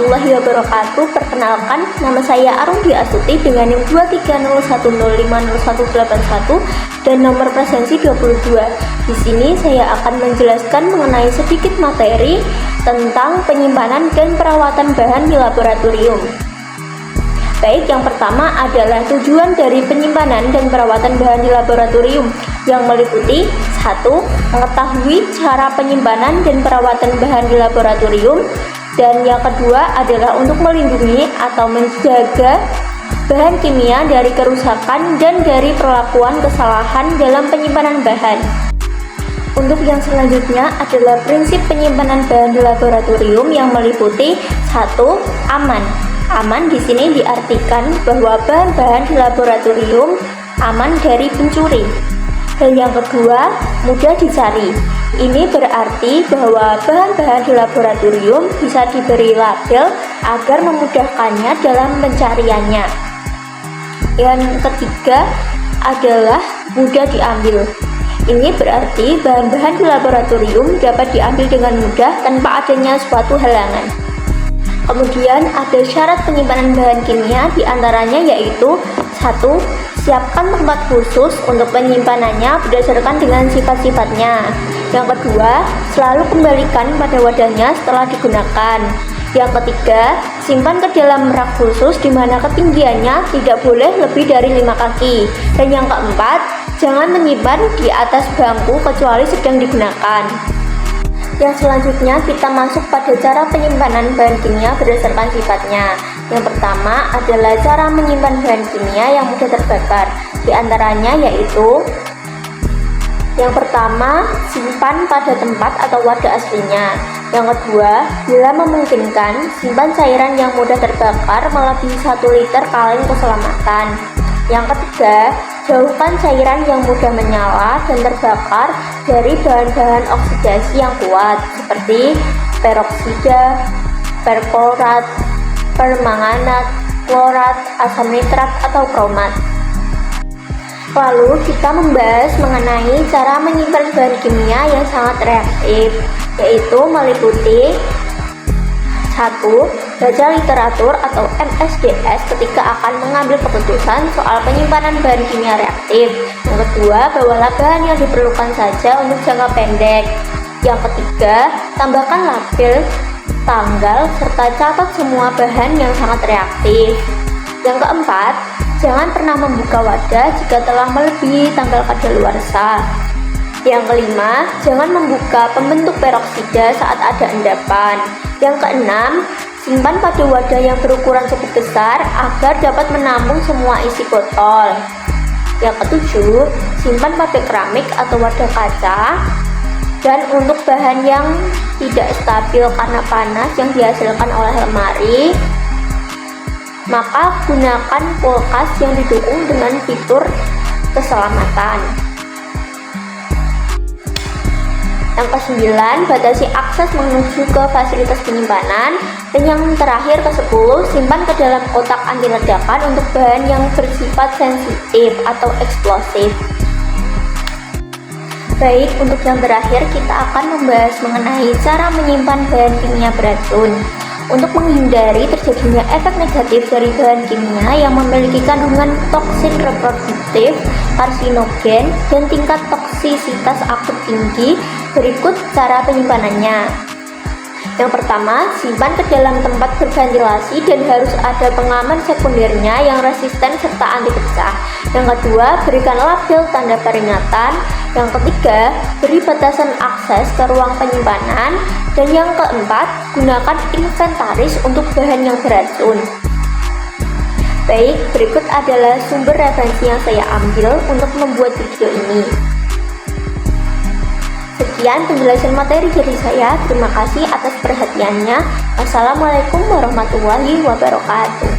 warahmatullahi wabarakatuh. Perkenalkan, nama saya Arungdi Astuti dengan NIM 230105018 dan nomor presensi 22. Di sini saya akan menjelaskan mengenai sedikit materi tentang penyimpanan dan perawatan bahan di laboratorium. Baik, yang pertama adalah tujuan dari penyimpanan dan perawatan bahan di laboratorium yang meliputi 1. Mengetahui cara penyimpanan dan perawatan bahan di laboratorium, dan yang kedua adalah untuk melindungi atau menjaga bahan kimia dari kerusakan dan dari perlakuan kesalahan dalam penyimpanan bahan. Untuk yang selanjutnya adalah prinsip penyimpanan bahan di laboratorium yang meliputi 1. Aman. Aman di sini diartikan bahwa bahan-bahan di laboratorium aman dari pencuri. Dan yang kedua, mudah dicari. Ini berarti bahwa bahan-bahan di laboratorium bisa diberi label agar memudahkannya dalam pencariannya. Yang ketiga adalah mudah diambil. Ini berarti bahan-bahan di laboratorium dapat diambil dengan mudah tanpa adanya suatu halangan. Kemudian ada syarat penyimpanan bahan kimia, diantaranya yaitu 1. Siapkan tempat khusus untuk penyimpanannya berdasarkan dengan sifat-sifatnya. Yang kedua, selalu kembalikan pada wadahnya setelah digunakan. Yang ketiga, simpan ke dalam rak khusus di mana ketinggiannya tidak boleh lebih dari 5 kaki. Dan yang keempat, jangan menyimpan di atas bangku kecuali sedang digunakan. Yang selanjutnya kita masuk pada cara penyimpanan bahan kimia berdasarkan sifatnya. Yang pertama adalah cara menyimpan bahan kimia yang mudah terbakar. Di antaranya yaitu yang pertama, simpan pada tempat atau wadah aslinya. Yang kedua, bila memungkinkan, simpan cairan yang mudah terbakar melebihi 1 liter kaleng keselamatan. Yang ketiga, jauhkan cairan yang mudah menyala dan terbakar dari bahan-bahan oksidasi yang kuat seperti peroksida, perklorat, permanganat, klorat, asam nitrat, atau kromat. Lalu kita membahas mengenai cara menyimpan bahan kimia yang sangat reaktif, yaitu meliputi 1. Baca literatur atau MSDS ketika akan mengambil keputusan soal penyimpanan bahan kimia reaktif. Yang kedua, bawalah bahan yang diperlukan saja untuk jangka pendek. Yang ketiga, tambahkan label, tanggal, serta catat semua bahan yang sangat reaktif. Yang keempat, jangan pernah membuka wadah jika telah melebihi tanggal kadaluarsa. Yang kelima, jangan membuka pembentuk peroksida saat ada endapan. Yang keenam, simpan pada wadah yang berukuran cukup besar agar dapat menampung semua isi botol. Yang ketujuh, simpan pada keramik atau wadah kaca. Dan untuk bahan yang tidak stabil karena panas yang dihasilkan oleh lemari, maka gunakan kulkas yang didukung dengan fitur keselamatan. Yang ke-9, batasi akses menuju ke fasilitas penyimpanan. Dan yang terakhir ke-10, simpan ke dalam kotak anti ledakan untuk bahan yang bersifat sensitif atau eksplosif. Baik, untuk yang terakhir kita akan membahas mengenai cara menyimpan bahan kimia beracun. Untuk menghindari terjadinya efek negatif dari bahan kimia yang memiliki kandungan toksin reproduktif, karsinogen, dan tingkat toksisitas akut tinggi, berikut cara penyimpanannya. Yang pertama, simpan ke dalam tempat berventilasi dan harus ada pengaman sekundernya yang resisten serta anti pecah. Yang kedua, berikan label tanda peringatan. Yang ketiga, beri batasan akses ke ruang penyimpanan. Dan yang keempat, gunakan inventaris untuk bahan yang beracun. Baik, berikut adalah sumber referensi yang saya ambil untuk membuat video ini. Sekian penjelasan materi dari saya. Terima kasih atas perhatiannya. Wassalamualaikum warahmatullahi wabarakatuh.